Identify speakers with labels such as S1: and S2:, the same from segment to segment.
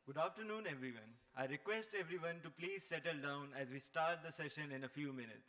S1: Good afternoon, everyone. I request everyone to please settle down as we start the session in a few minutes.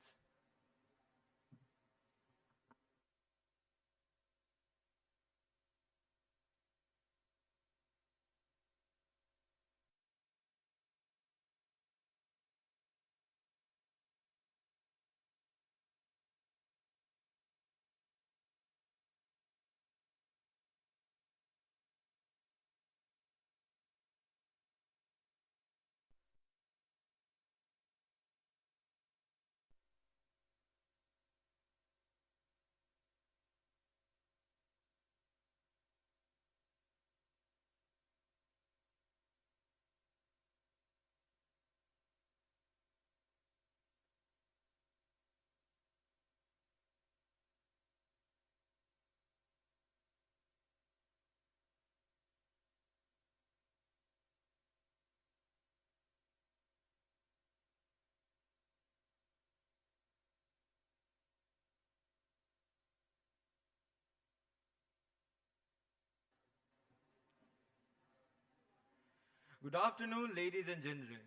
S1: Good afternoon, ladies and gentlemen.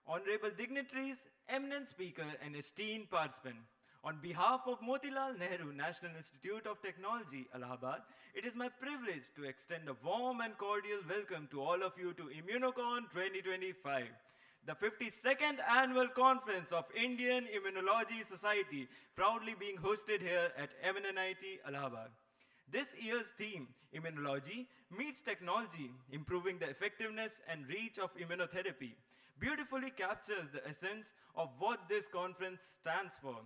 S1: Honorable dignitaries, eminent speaker, and esteemed participants. On behalf of Motilal Nehru National Institute of Technology, Allahabad, it is my privilege to extend a warm and cordial welcome to all of you to Immunocon 2025, the 52nd annual conference of Indian Immunology Society, proudly being hosted here at MNNIT, Allahabad. This year's theme, Immunology, meets technology, improving the effectiveness and reach of immunotherapy, beautifully captures the essence of what this conference stands for.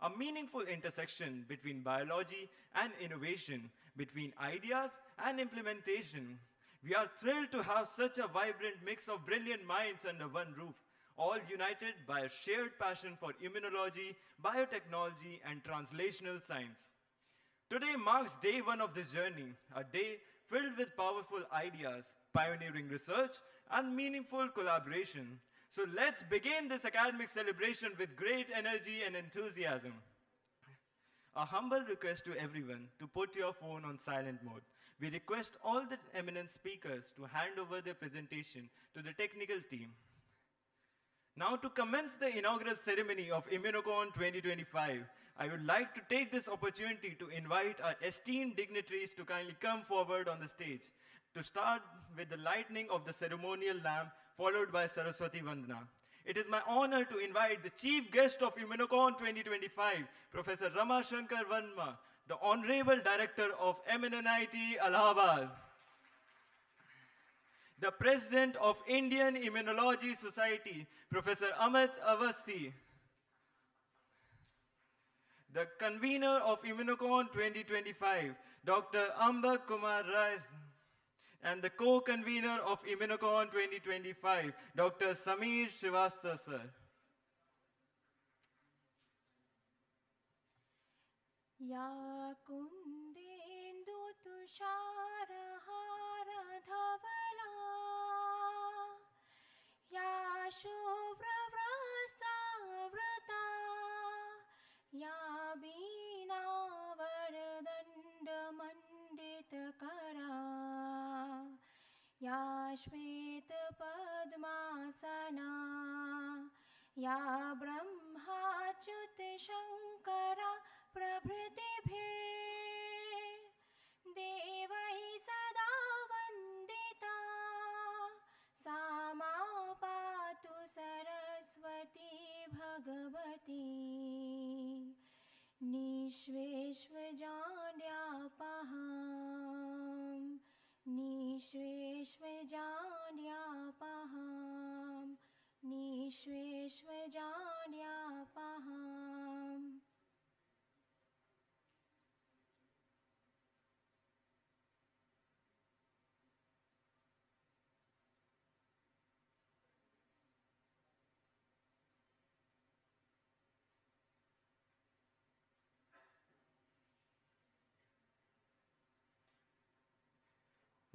S1: A meaningful intersection between biology and innovation, between ideas and implementation. We are thrilled to have such a vibrant mix of brilliant minds under one roof, all united by a shared passion for immunology, biotechnology, and translational science. Today marks day one of this journey, a day filled with powerful ideas, pioneering research, and meaningful collaboration. So let's begin this academic celebration with great energy and enthusiasm. A humble request to everyone to put your phone on silent mode. We request all the eminent speakers to hand over their presentation to the technical team. Now to commence the inaugural ceremony of Immunocon 2025, I would like to take this opportunity to invite our esteemed dignitaries to kindly come forward on the stage to start with the lighting of the ceremonial lamp followed by Saraswati Vandana. It is my honor to invite the chief guest of Immunocon 2025, Professor Ramashankar Verma, the Honorable Director of MNNIT Allahabad, the President of Indian Immunology Society, Professor Amit Avasthi, the Convenor of Immunocon 2025, Dr. Amba Kumar Rai, and the co-convenor of Immunocon 2025, Dr. Sameer Srivastava, sir.
S2: Ya kundendu tusharahara dhavala Ya shubhra vrasta Ya bina vardanda mandita kara Ya shveta padmasana Ya brahmachyut shankara प्रभृतिभिर् देवैः सदा वन्दिता सा मा पातु Saraswati Bhagwati निःश्वेश्वजाड्यापहां निःश्वेश्वजाड्यापहां निःश्वेश्वजाड्यापहाम्.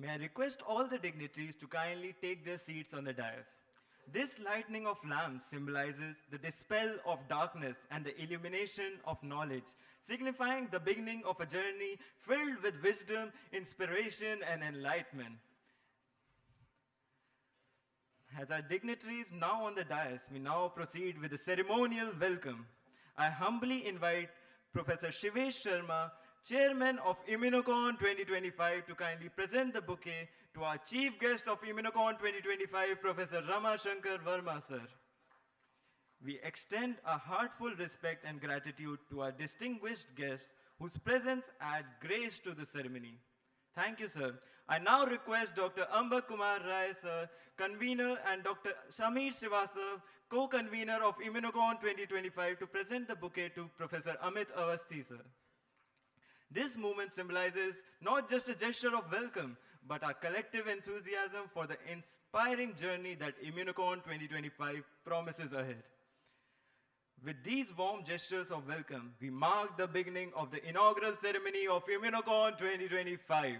S1: May I request all the dignitaries to kindly take their seats on the dais. This lighting of lamps symbolizes the dispel of darkness and the illumination of knowledge, signifying the beginning of a journey filled with wisdom, inspiration, and enlightenment. As our dignitaries now on the dais, we now proceed with the ceremonial welcome. I humbly invite Professor Shivesh Sharma, Chairman of Immunocon 2025, to kindly present the bouquet to our chief guest of Immunocon 2025, Professor Rama Shankar Verma, sir. We extend our heartfelt respect and gratitude to our distinguished guests whose presence add grace to the ceremony. Thank you, sir. I now request Dr. Amba Kumar Rai, sir, convener, and Dr. Shamir Srivastav, co-convener of Immunocon 2025, to present the bouquet to Professor Amit Awasthi, sir. This movement symbolizes not just a gesture of welcome, but our collective enthusiasm for the inspiring journey that Immunocon 2025 promises ahead. With these warm gestures of welcome, we mark the beginning of the inaugural ceremony of Immunocon 2025.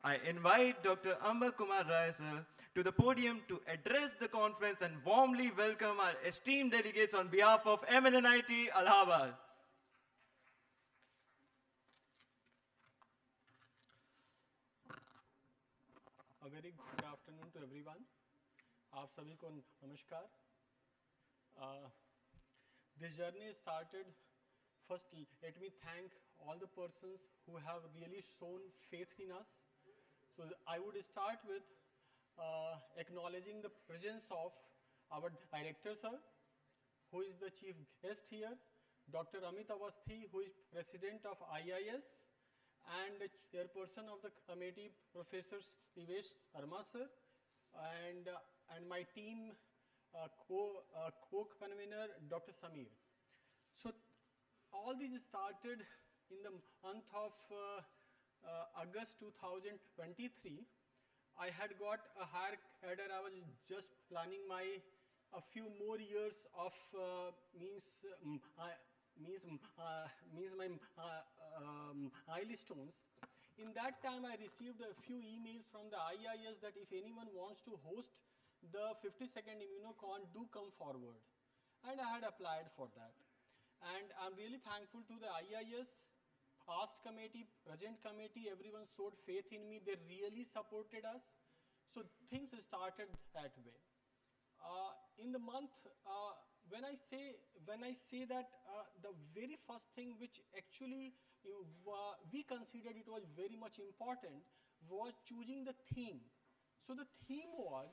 S1: I invite Dr. Amba Kumar Rai, sir, to the podium to address the conference and warmly welcome our esteemed delegates on behalf of MNNIT Allahabad.
S3: A very good afternoon to everyone. आप सभी को नमस्कार. This journey started. First, let me thank all the persons who have really shown faith in us. So I would start with acknowledging the presence of our director, sir, who is the chief guest here, Dr. Amit Awasthi, who is president of IIS, and the chairperson of the committee, Professor Shivesh Sharma, sir, and my team co-convener, Dr. Samir. So all these started in the month of August 2023. I had got a higher cadre. I was just planning a few more years of milestones. In that time, I received a few emails from the IIS that if anyone wants to host the 52nd Immunocon, do come forward. And I had applied for that. And I'm really thankful to the IIS, past committee, present committee, everyone showed faith in me. They really supported us. So things started that way. In the month, when I say that the very first thing which actually we considered it was very much important was choosing the theme. So the theme was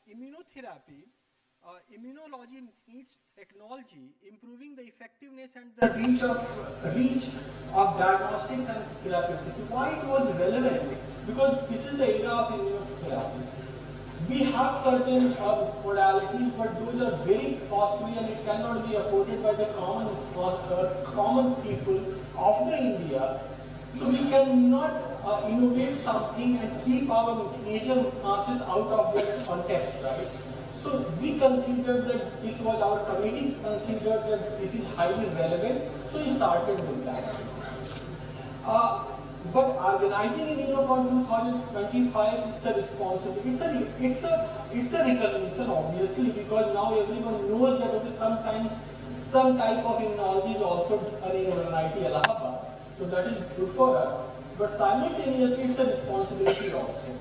S3: immunotherapy. Immunology needs technology, improving the effectiveness and the reach of diagnostics and therapeutics. Why it was relevant? Because this is the era of immunotherapy. We have certain modalities, but those are very costly and it cannot be afforded by the common people of the India. So we cannot innovate something and keep our major masses out of the context, right? So we considered that this was our committee considered that this is highly relevant, so we started with that. But organizing Immunocon 2025 is a responsibility. It's a recognition, obviously, because now everyone knows that okay, sometimes some type of immunology is also done in MNNIT Allahabad, so that is good for us. But simultaneously, it's a responsibility also.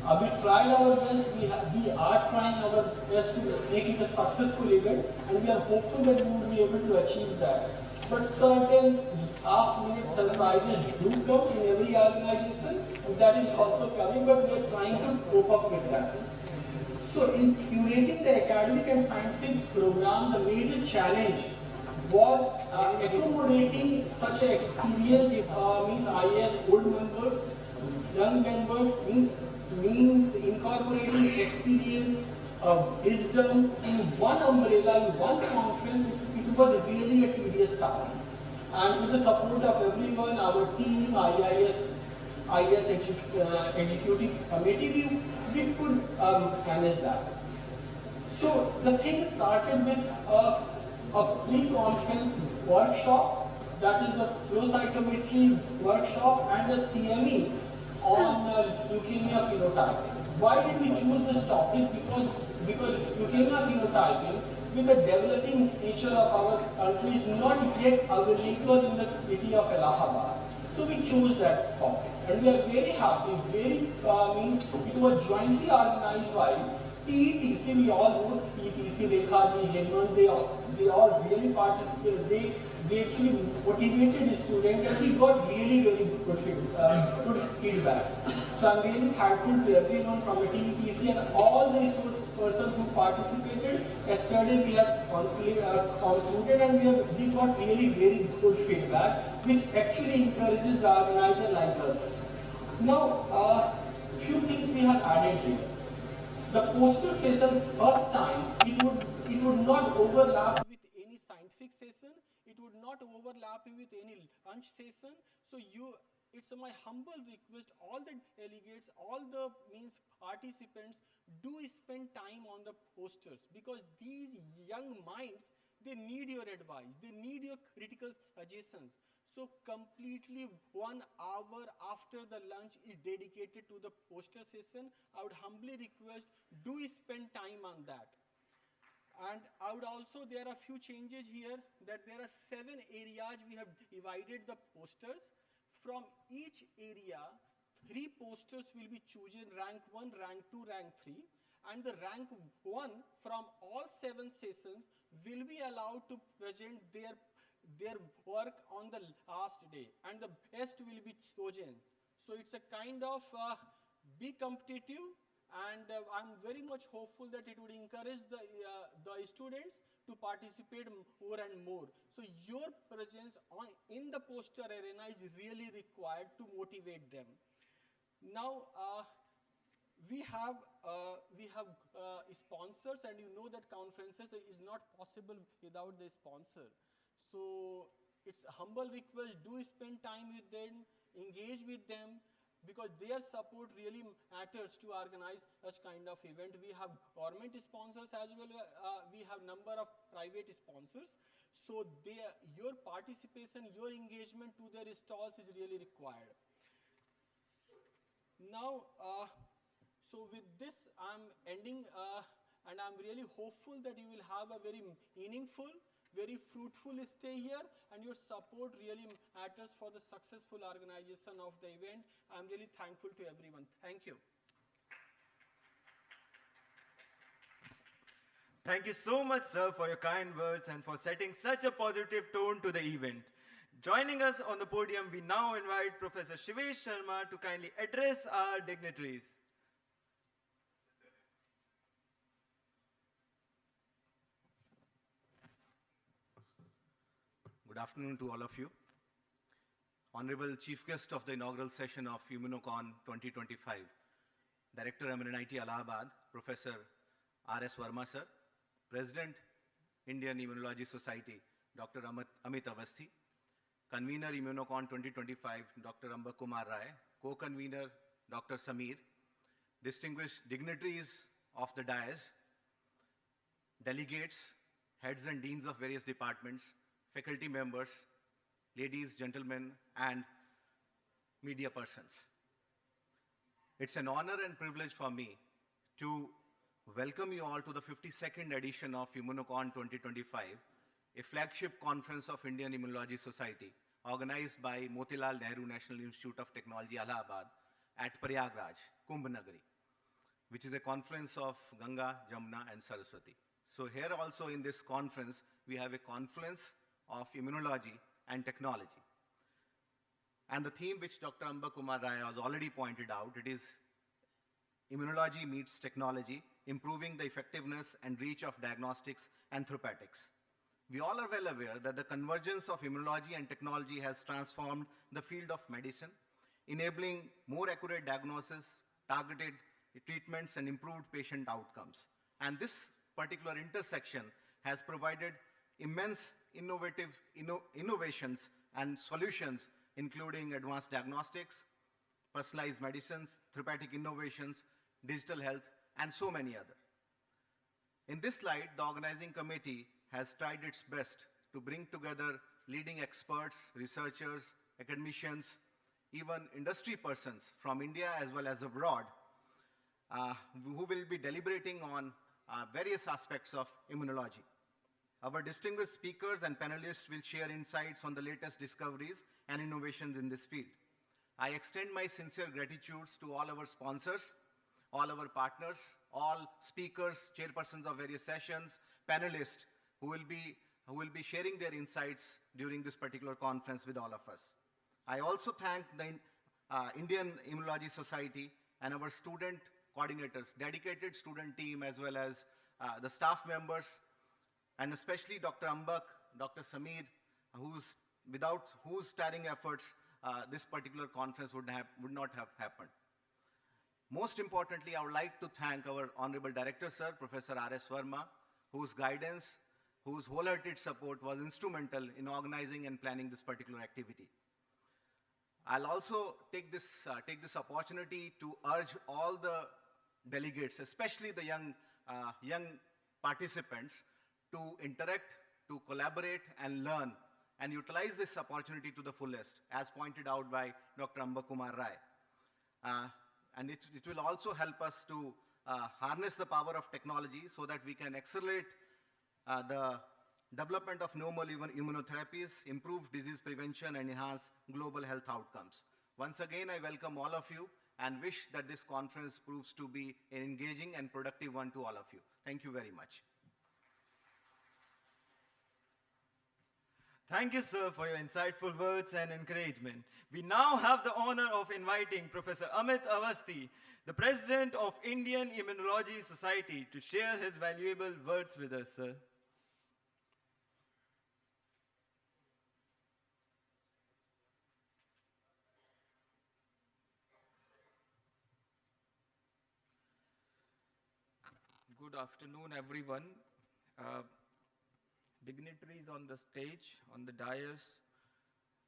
S3: We tried our best, we are trying our best to make it a successful event, and we are hopeful that we will be able to achieve that. But certain last minute surprises do come in every organization, and that is also coming, but we are trying to cope up with that. So in curating the academic and scientific program, the major challenge was accommodating such an experience, means IAS old members, young members, means incorporating experience, wisdom in one umbrella, in one conference. It was really a tedious task. And with the support of everyone, our team, IIS executive committee, we could manage that. So the thing started with a pre-conference workshop, that is the flow cytometry workshop, and the CME on leukemia phenotyping. Why did we choose this topic? Because leukemia phenotyping, with the developing nature of our country, is not yet available in the city of Allahabad. So we chose that topic, and we are very happy. Means it was jointly organized by TETC, we all know TETC, Rekha ji, Hemant, they all really participated. They actually motivated the student, and he got really very good feedback. So I'm really thankful to everyone from the TETC and all the resource persons who participated. Yesterday we have concluded, and we got really very good feedback, which actually encourages the organizer like us. Now, few things we have added here. The poster session first time, it would not overlap with any scientific session, it would not overlap with any lunch session. So it's my humble request, all the delegates, all the participants, do spend time on the posters, because these young minds, they need your advice, they need your critical suggestions. So completely 1 hour after the lunch is dedicated to the poster session. I would humbly request, do spend time on that. And I would also, there are few changes here, that there are 7 areas we have divided the posters. From each area, 3 posters will be chosen, rank 1, rank 2, rank 3. And the rank 1 from all 7 sessions will be allowed to present their work on the last day, and the best will be chosen. So it's a kind of be competitive, and I'm very much hopeful that it would encourage the students to participate more and more. So your presence in the poster arena is really required to motivate them. Now we have sponsors, and you know that conferences is not possible without the sponsor. So it's a humble request, do spend time with them, engage with them, because their support really matters to organize such kind of event. We have government sponsors as well, we have number of private sponsors. So your participation, your engagement to their stalls is really required. Now, so with this I'm ending, and I'm really hopeful that you will have a very meaningful, very fruitful stay here, and your support really matters for the successful organization of the event. I'm really thankful to everyone. Thank you.
S1: Thank you so much, sir, for your kind words and for setting such a positive tone to the event. Joining us on the podium, we now invite Professor Shivesh Sharma to kindly address our dignitaries.
S4: Good afternoon to all of you. Honorable Chief Guest of the inaugural session of Immunocon 2025, Director MNNIT Allahabad, Professor R.S. Verma sir, President, Indian Immunology Society, Dr. Amit Avasthi, Convenor Immunocon 2025, Dr. Amba Kumar Rai, Co-Convenor Dr. Sameer, distinguished dignitaries of the dais, delegates, heads and deans of various departments, faculty members, ladies, gentlemen, and media persons. It's an honor and privilege for me to welcome you all to the 52nd edition of Immunocon 2025, a flagship conference of Indian Immunology Society, organized by Motilal Nehru National Institute of Technology, Allahabad, at Prayagraj, Kumbh Nagari, which is a confluence of Ganga, Jamuna, and Saraswati. So here also in this conference, we have a confluence of immunology and technology. And the theme which Dr. Amba Kumar Rai has already pointed out, it is immunology meets technology, improving the effectiveness and reach of diagnostics and therapeutics. We all are well aware that the convergence of immunology and technology has transformed the field of medicine, enabling more accurate diagnosis, targeted treatments, and improved patient outcomes. And this particular intersection has provided immense innovations and solutions, including advanced diagnostics, personalized medicines, therapeutic innovations, digital health, and so many others. In this slide, the organizing committee has tried its best to bring together leading experts, researchers, academicians, even industry persons from India as well as abroad, who will be deliberating on various aspects of immunology. Our distinguished speakers and panelists will share insights on the latest discoveries and innovations in this field. I extend my sincere gratitude to all our sponsors all our partners, all speakers, chairpersons of various sessions, panelists who will be sharing their insights during this particular conference with all of us. I also thank the Indian Immunology Society and our student coordinators, dedicated student team, as well as the staff members, and especially Dr. Ambak, Dr. Sameer, without whose tiring efforts this particular conference would not have happened. Most importantly, I would like to thank our Honorable Director, Sir, Professor R.S. Verma, whose guidance, whose wholehearted support was instrumental in organizing and planning this particular activity. I'll also take this opportunity to urge all the delegates, especially the young participants, to interact, to collaborate and learn and utilize this opportunity to the fullest, as pointed out by Dr. Amba Kumar Rai. And it will also help us to harness the power of technology so that we can accelerate the development of novel immunotherapies, improve disease prevention, and enhance global health outcomes. Once again, I welcome all of you and wish that this conference proves to be an engaging and productive one to all of you. Thank you very much.
S1: Thank you, sir, for your insightful words and encouragement. We now have the honor of inviting Professor Amit Awasthi, the President of Indian Immunology Society, to share his valuable words with us, sir.
S5: Good afternoon, everyone. Dignitaries on the stage, on the dais,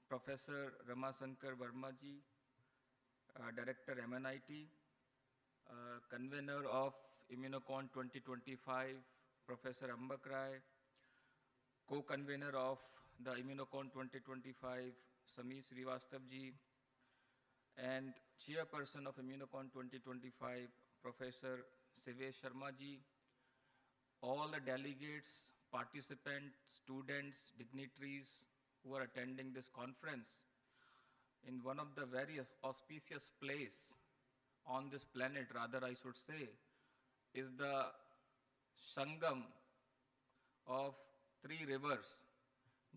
S5: Professor Ramasankar Vermaji, Director MNNIT, Convenor of Immunocon 2025, Professor Ambak Rai, Co-Convenor of the Immunocon 2025, Sameer Srivastavji, and Chairperson of Immunocon 2025, Professor Sivesh Sharmaji, all the delegates, participants, students, dignitaries who are attending this conference in one of the very auspicious place on this planet, rather I should say, is the Sangam of three rivers,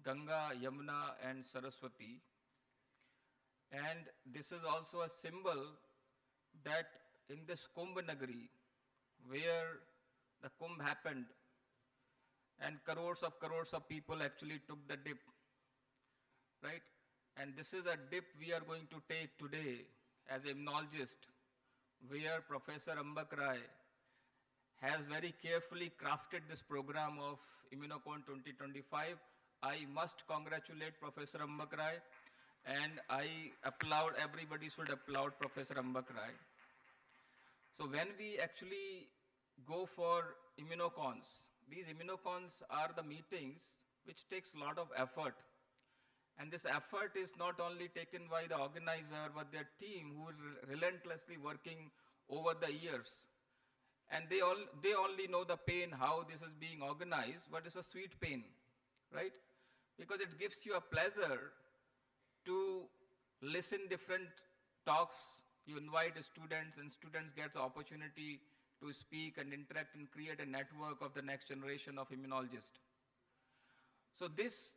S5: Ganga, Yamuna, and Saraswati. And this is also a symbol that in this Kumbh Nagari, where the Kumbh happened, and crores of people actually took the dip, right? And this is a dip we are going to take today as immunologist, where Professor Ambak Rai has very carefully crafted this program of Immunocon 2025. I must congratulate Professor Ambak Rai, and I applaud, everybody should applaud Professor Ambak Rai. So when we actually go for Immunocons, these Immunocons are the meetings which takes a lot of effort. And this effort is not only taken by the organizer, but their team who is relentlessly working over the years. And they only know the pain, how this is being organized, but it's a sweet pain, right? Because it gives you a pleasure to listen different talks. You invite students, and students get the opportunity to speak and interact and create a network of the next generation of immunologists. So this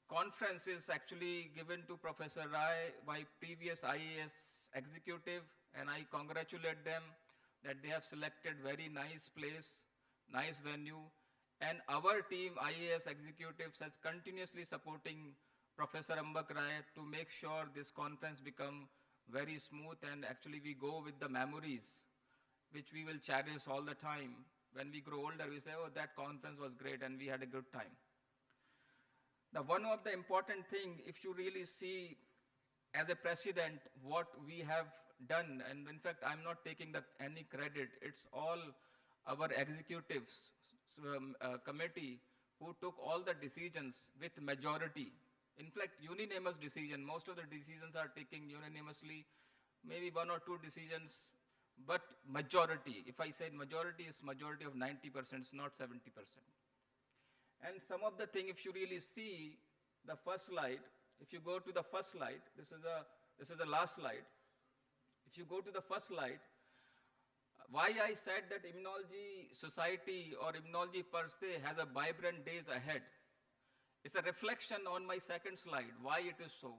S5: conference is actually given to Professor Rai by previous IAS executive, and I congratulate them that they have selected very nice place, nice venue, and our team, IAS executives, has continuously supporting Professor Ambak Rai to make sure this conference become very smooth, and actually we go with the memories which we will cherish all the time. When we grow older, we say, oh, that conference was great and we had a good time. Now, one of the important thing, if you really see as a president what we have done, and in fact, I'm not taking any credit, it's all our executives committee who took all the decisions with majority. In fact, unanimous decision. Most of the decisions are taken unanimously, maybe one or two decisions, but majority. If I say majority, it's majority of 90%, it's not 70%. And some of the thing, if you really see the first slide, if you go to the first slide, this is the last slide. If you go to the first slide, Why I said that immunology society or immunology per se has a vibrant days ahead. It's a reflection on my second slide, why it is so.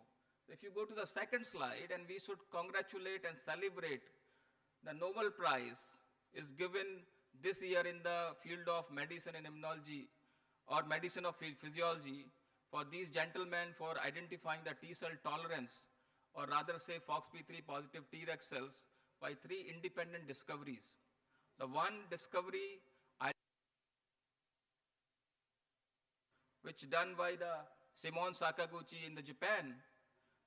S5: If you go to the second slide, and we should congratulate and celebrate the Nobel Prize is given this year in the field of medicine and immunology or medicine of physiology for these gentlemen for identifying the T cell tolerance, or rather say FOXP3 positive Treg cells by 3 independent discoveries. The one discovery which done by the Shimon Sakaguchi in the Japan,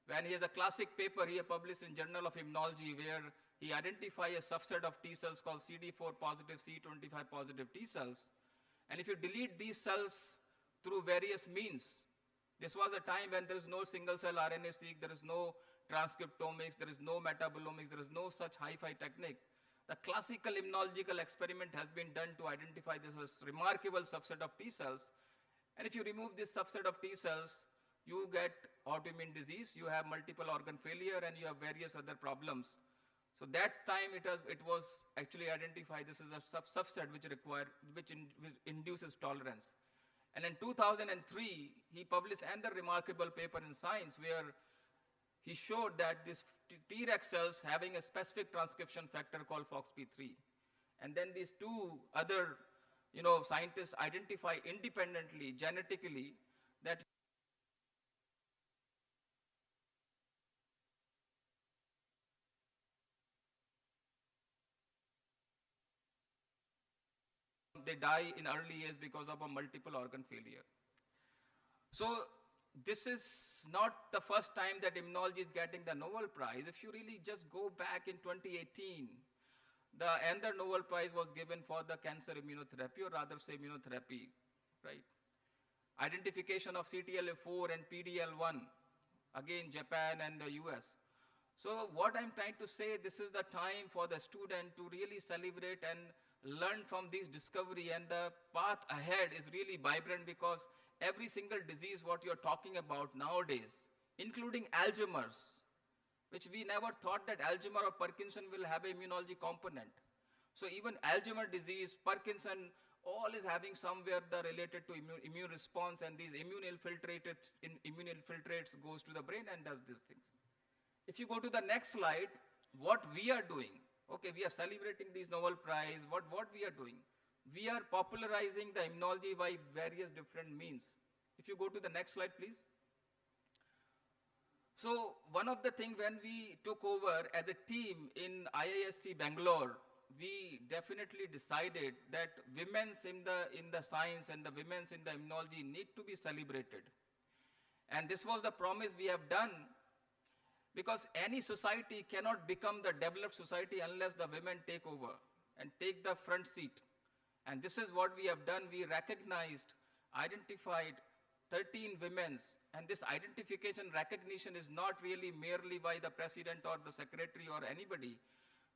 S5: when he has a classic paper he published in Journal of Immunology where he identified a subset of T cells called CD4 positive, CD25 positive T cells. And if you delete these cells through various means, this was a time when there is no single cell RNA-seq, there is no transcriptomics, there is no metabolomics, there is no such hi-fi technique. The classical immunological experiment has been done to identify this remarkable subset of T cells. And if you remove this subset of T cells, you get autoimmune disease, you have multiple organ failure, and you have various other problems. So that time it was actually identified this is a subset which induces tolerance. And in 2003, he published another remarkable paper in Science where he showed that these Treg cells having a specific transcription factor called FOXP3. And then these two other scientists identify independently, genetically, that they die in early years because of a multiple organ failure. So this is not the first time that immunology is getting the Nobel Prize. If you really just go back in 2018, the another Nobel Prize was given for the cancer immunotherapy, or rather say immunotherapy, right? Identification of CTLA4 and PDL1, again Japan and the US. So what I'm trying to say, this is the time for the student to really celebrate and learn from this discovery, and the path ahead is really vibrant because every single disease what you're talking about nowadays, including Alzheimer's, which we never thought that Alzheimer's or Parkinson will have an immunology component. So even Alzheimer's disease, Parkinson, all is having somewhere the related to immune response, and these immune infiltrates goes to the brain and does these things. If you go to the next slide, what we are doing, okay, we are celebrating these Nobel Prize, what we are doing? We are popularizing the immunology by various different means. If you go to the next slide, please. So one of the things when we took over as a team in IISc Bangalore, we definitely decided that women's in the science and the women's in the immunology need to be celebrated. And this was the promise we have done, because any society cannot become the developed society unless the women take over and take the front seat. And this is what we have done. We recognized, identified 13 women's, and this identification recognition is not really merely by the president or the secretary or anybody.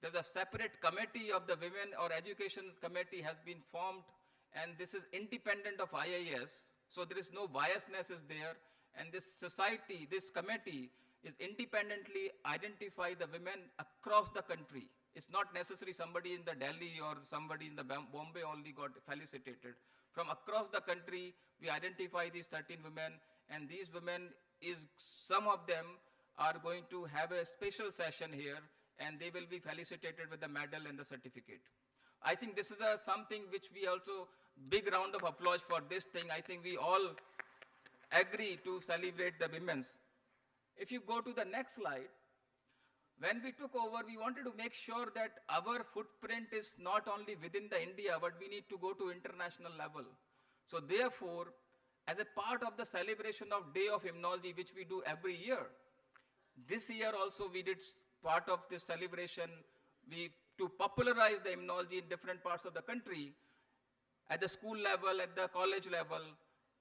S5: There's a separate committee of the women or education committee has been formed, and this is independent of IIS, so there is no biasness is there, and this society, this committee is independently identify the women across the country. It's not necessary somebody in the Delhi or somebody in the Bombay only got felicitated. From across the country, we identify these 13 women, and these women some of them are going to have a special session here, and they will be felicitated with the medal and the certificate. I think this is something which we also, big round of applause for this thing. I think we all agree to celebrate the women's. If you go to the next slide, when we took over, we wanted to make sure that our footprint is not only within the India, but we need to go to international level. So therefore, as a part of the celebration of Day of Immunology, which we do every year, this year also we did part of this celebration to popularize the immunology in different parts of the country, at the school level, at the college level.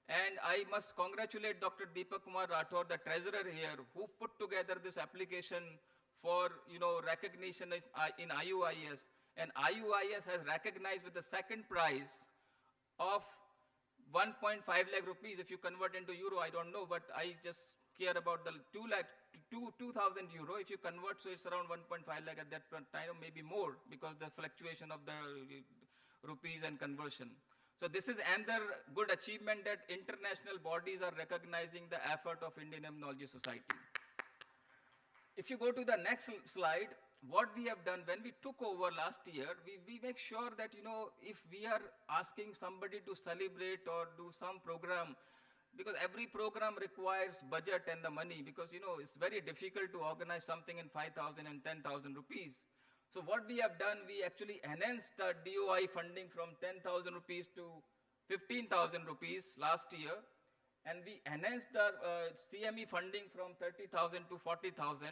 S5: And I must congratulate Dr. Deepak Kumar Rathore, the treasurer here, who put together this application for recognition in IUIS. And IUIS has recognized with the second prize of 1.5 lakh rupees. If you convert into euro, I don't know, but I just care about the 2,000 euro. If you convert, so it's around 1.5 lakh at that time, maybe more, because the fluctuation of the rupees and conversion. So this is another good achievement, that international bodies are recognizing the effort of Indian Immunology Society. If you go to the next slide, what we have done when we took over last year, we make sure that, if we are asking somebody to celebrate or do some program, because every program requires budget and the money, because, it's very difficult to organize something in 5,000 and 10,000 rupees. So what we have done, we actually enhanced the DOI funding from 10,000 rupees to 15,000 rupees last year. And we enhanced the CME funding from 30,000 to 40,000.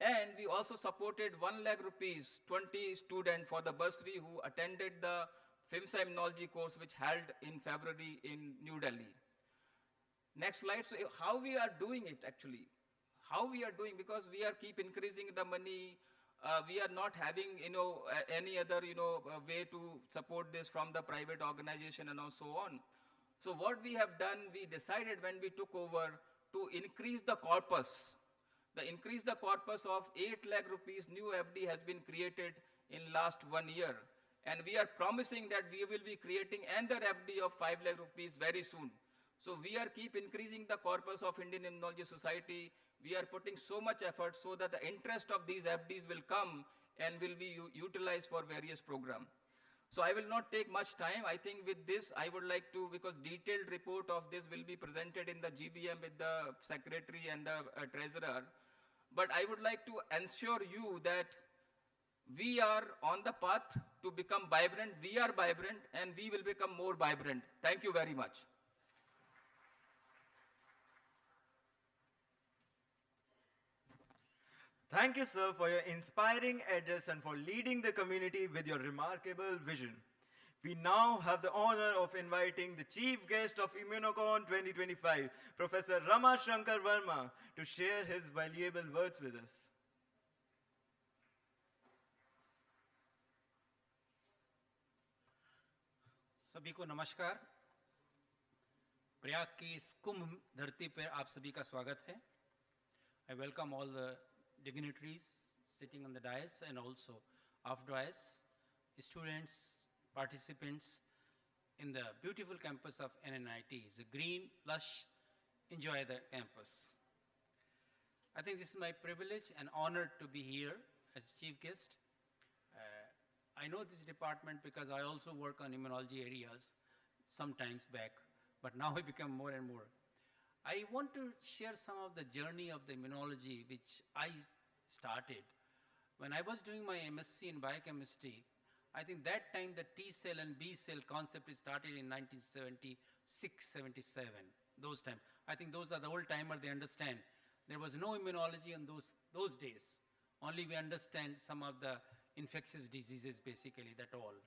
S5: And we also supported 1 lakh rupees, 20 students for the bursary who attended the FIMSA Immunology course, which held in February in New Delhi. Next slide. So how we are doing it actually? How we are doing, because we are keep increasing the money. We are not having, any other, way to support this from the private organization and so on. So what we have done, we decided when we took over to increase the corpus. The increase the corpus of 8 lakh rupees new FD has been created in last 1 year. And we are promising that we will be creating another FD of 5 lakh rupees very soon. So we are keep increasing the corpus of Indian Immunology Society. We are putting so much effort so that the interest of these FDs will come and will be utilized for various programs. So I will not take much time. I think with this, I would like to, because detailed report of this will be presented in the GBM with the secretary and the treasurer. But I would like to ensure you that we are on the path to become vibrant. We are vibrant and we will become more vibrant. Thank you very much.
S1: Thank you, sir, for your inspiring address and for leading the community with your remarkable vision. We now have the honor of inviting the chief guest of Immunocon 2025, Professor Rama Shankar Verma, to share his valuable words with us.
S6: सभी को नमस्कार। प्रयाग की इस कुंभ धरती पर आप सभी का स्वागत है। I welcome all the dignitaries sitting on the dais and also off dais, students, participants in the beautiful campus of MNNIT. It's a green, lush, enjoy the campus. I think this is my privilege and honor to be here as chief guest. I know this department because I also work on immunology areas sometimes back, but now I become more and more. I want to share some of the journey of the immunology which I started. When I was doing my MSc in biochemistry, I think that time the T cell and B cell concept started in 1976, 77, those time. I think those are the old timer, they understand. There was no immunology in those days. Only we understand some of the infectious diseases basically, that all.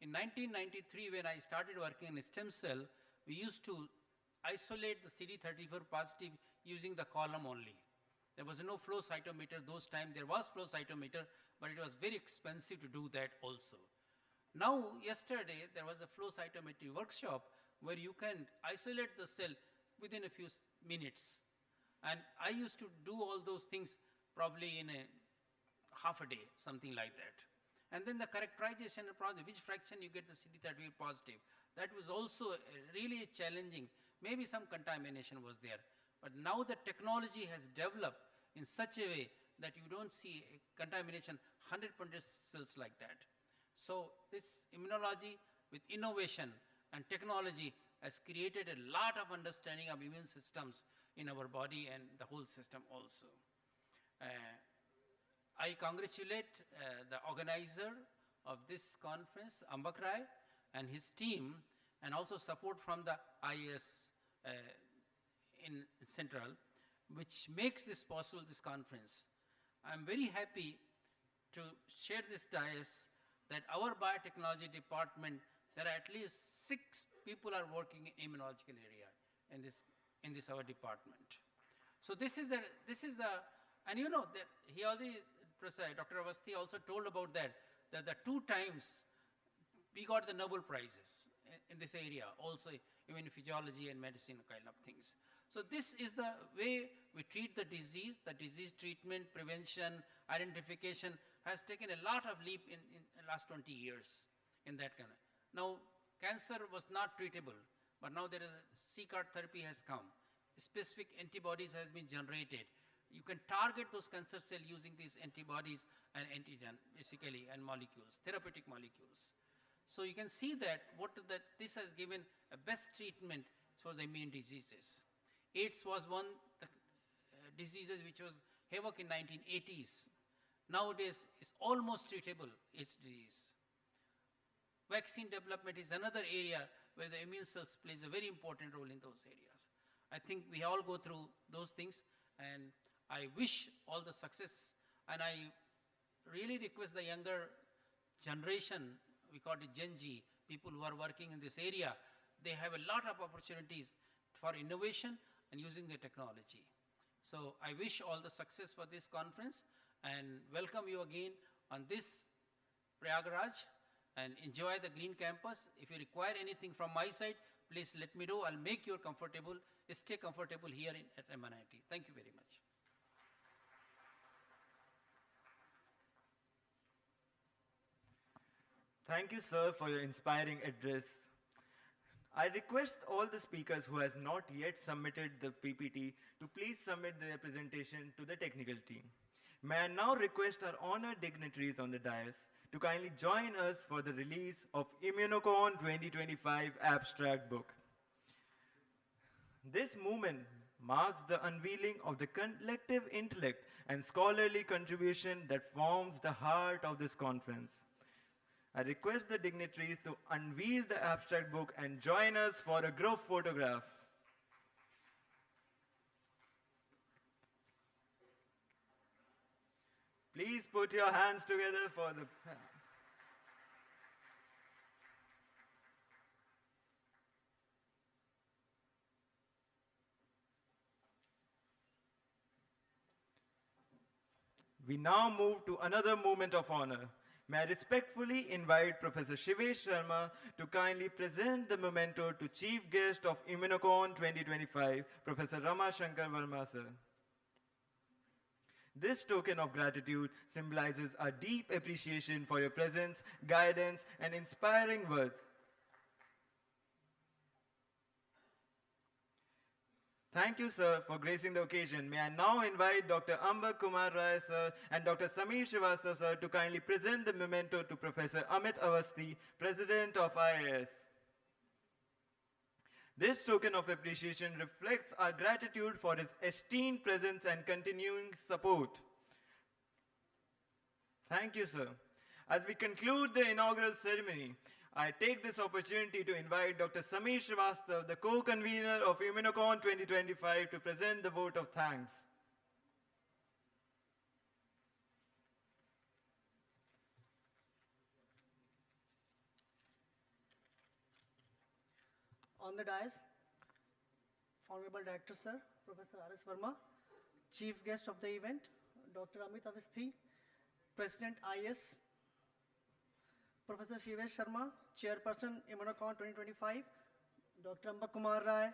S6: In 1993, when I started working in stem cell, we used to isolate the CD34 positive using the column only. There was no flow cytometer those times. There was flow cytometer, but it was very expensive to do that also. Now, yesterday, there was a flow cytometry workshop where you can isolate the cell within a few minutes. And I used to do all those things probably in a half a day, something like that. And then the characterization of which fraction you get the CD34 positive. That was also really challenging. Maybe some contamination was there. But now the technology has developed in such a way that you don't see contamination 100% cells like that. So this immunology with innovation and technology has created a lot of understanding of immune systems in our body and the whole system also. I congratulate the organizer of this conference, Ambak Rai, and his team, and also support from the IAS in Central, which makes this possible, this conference. I'm very happy to share this dais that our biotechnology department, there are at least 6 people are working in immunological area in this our department. So this is the, and you know that he already, Dr. Avasthi also told about that the 2 times we got the Nobel Prizes in this area, also even in physiology and medicine kind of things. So this is the way we treat the disease treatment, prevention, identification has taken a lot of leap in the last 20 years in that kind of. Now, cancer was not treatable, but now there is a C-CAR therapy has come. Specific antibodies has been generated. You can target those cancer cells using these antibodies and antigen, basically, and molecules, therapeutic molecules. So you can see that this has given a best treatment for the immune diseases. AIDS was one diseases which was havoc in 1980s. Nowadays, it's almost treatable, AIDS disease. Vaccine development is another area where the immune cells plays a very important role in those areas. I think we all go through those things, and I wish all the success, and I really request the younger generation, we call it Gen Z, people who are working in this area, they have a lot of opportunities for innovation and using the technology. So I wish all the success for this conference and welcome you again on this Prayagraj, and enjoy the green campus. If you require anything from my side, please let me know. I'll make you comfortable. Stay comfortable here at MNNIT. Thank you very much.
S1: Thank you, sir, for your inspiring address. I request all the speakers who has not yet submitted the PPT to please submit their presentation to the technical team. May I now request our honored dignitaries on the dais to kindly join us for the release of Immunocon 2025 abstract book. This movement marks the unveiling of the collective intellect and scholarly contribution that forms the heart of this conference. I request the dignitaries to unveil the abstract book and join us for a group photograph. Please put your hands together for the... We now move to another moment of honor. May I respectfully invite Professor Shivesh Sharma to kindly present the memento to Chief Guest of Immunocon 2025, Professor Ramashankar Verma, sir. This token of gratitude symbolizes our deep appreciation for your presence, guidance, and inspiring words. Thank you, sir, for gracing the occasion. May I now invite Dr. Amba Kumar Rai, sir, and Dr. Sameer Srivastava, sir, to kindly present the memento to Professor Amit Awasthi, President of IAS. This token of appreciation reflects our gratitude for his esteemed presence and continuing support. Thank you, sir. As we conclude the inaugural ceremony, I take this opportunity to invite Dr. Sameer Srivastava, the co-convener of Immunocon 2025, to present the vote of thanks.
S7: On the dais, Honorable Director Sir, Professor R.S. Verma, Chief Guest of the event, Dr. Amit Awasthi, President IS, Professor Shivesh Sharma, Chairperson Immunocon 2025, Dr. Amba Kumar Rai,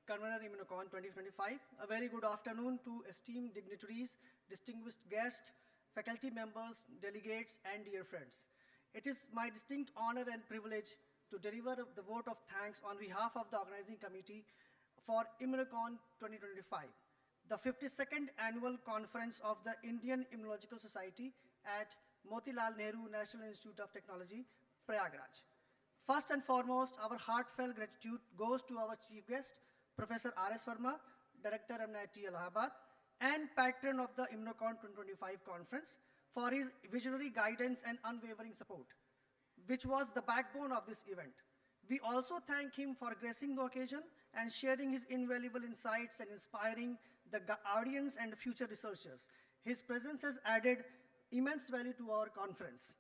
S7: Convenor Immunocon 2025. A very good afternoon to esteemed dignitaries, distinguished guests, faculty members, delegates, and dear friends. It is my distinct honor and privilege to deliver the vote of thanks on behalf of the organizing committee for Immunocon 2025, the 52nd annual conference of the Indian Immunological Society at Motilal Nehru National Institute of Technology, Prayagraj. First and foremost, our heartfelt gratitude goes to our chief guest, Professor R.S. Verma, Director MNNIT Allahabad, and patron of the Immunocon 2025 conference, for his visionary guidance and unwavering support, which was the backbone of this event. We also thank him for gracing the occasion and sharing his invaluable insights and inspiring the audience and future researchers. His presence has added immense value to our conference.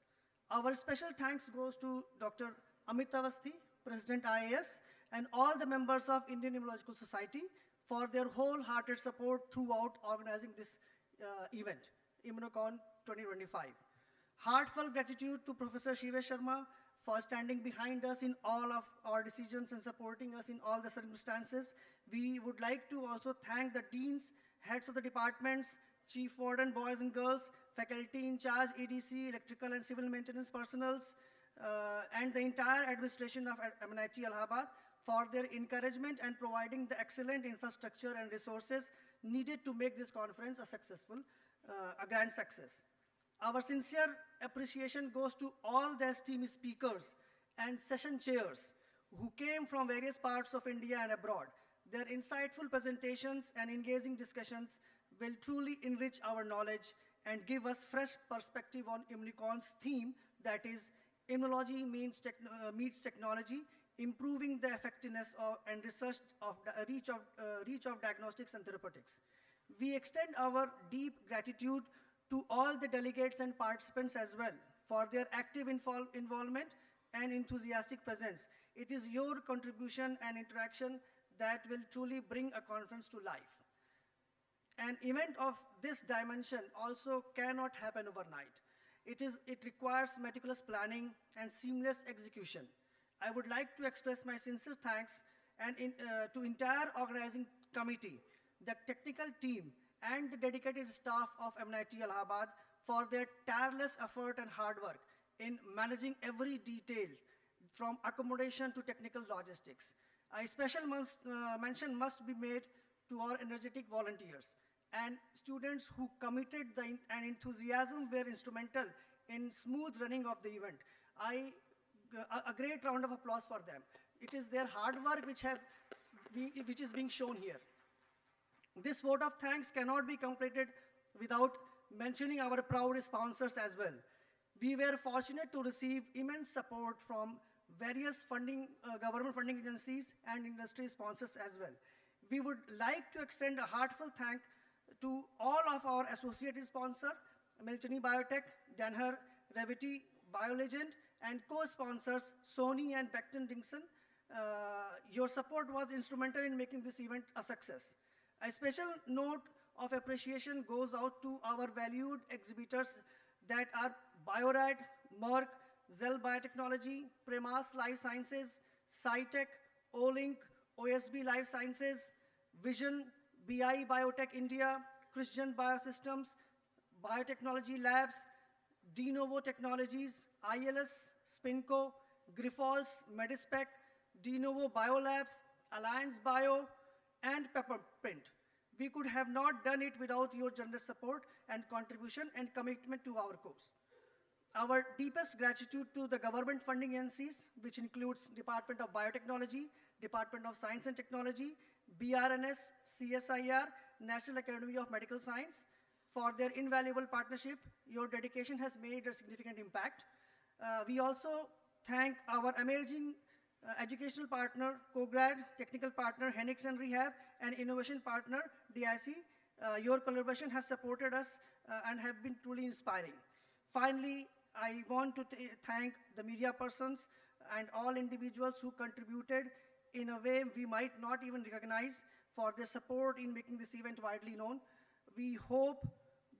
S7: Our special thanks goes to Dr. Amit Awasthi, President IAS, and all the members of Indian Immunological Society for their wholehearted support throughout organizing this event, Immunocon 2025. Heartfelt gratitude to Professor Shivesh Sharma for standing behind us in all of our decisions and supporting us in all the circumstances. We would like to also thank the deans, heads of the departments, chief warden, boys and girls, faculty in charge, EDC, electrical and civil maintenance personals, and the entire administration of MNNIT Allahabad for their encouragement and providing the excellent infrastructure and resources needed to make this conference a successful, a grand success. Our sincere appreciation goes to all the esteemed speakers and session chairs who came from various parts of India and abroad. Their insightful presentations and engaging discussions will truly enrich our knowledge and give us fresh perspective on Immunocon's theme, that is, immunology meets technology, improving the effectiveness and reach of diagnostics and therapeutics. We extend our deep gratitude to all the delegates and participants as well for their active involvement and enthusiastic presence. It is your contribution and interaction that will truly bring a conference to life. An event of this dimension also cannot happen overnight. It requires meticulous planning and seamless execution. I would like to express my sincere thanks to entire organizing committee, the technical team, and the dedicated staff of MNNIT Allahabad for their tireless effort and hard work in managing every detail from accommodation to technical logistics. A special mention must be made to our energetic volunteers and students who committed and enthusiasm were instrumental in smooth running of the event. A great round of applause for them. It is their hard work which is being shown here. This vote of thanks cannot be completed without mentioning our proud sponsors as well. We were fortunate to receive immense support from various government funding agencies and industry sponsors as well. We would like to extend a heartfelt thank to all of our associated sponsors, Milchini Biotech, Danaher, Revity, BioLegend, and co-sponsors Sony and Becton Dickinson. Your support was instrumental in making this event a success. A special note of appreciation goes out to our valued exhibitors that are Biorad, Merck, Zell Biotechnology, Premas Life Sciences, SciTech, Olink, OSB Life Sciences, Vision, BI Biotech India, Christian Biosystems, Biotechnology Labs, De Novo Technologies, ILS, Spinco, Grifols, Medispec, De Novo Biolabs, Alliance Bio, and Pepperprint. We could have not done it without your generous support and contribution and commitment to our cause. Our deepest gratitude to the government funding agencies, which includes Department of Biotechnology, Department of Science and Technology, BRNS, CSIR, National Academy of Medical Science, for their invaluable partnership. Your dedication has made a significant impact. We also thank our amazing educational partner, CoGrad, technical partner, Henix and Rehab, and innovation partner, DIC. Your collaboration has supported us and have been truly inspiring. Finally, I want to thank the media persons and all individuals who contributed in a way we might not even recognize for their support in making this event widely known. We hope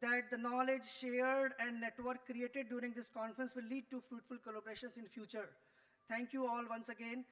S7: that the knowledge shared and network created during this conference will lead to fruitful collaborations in future. Thank you all once again.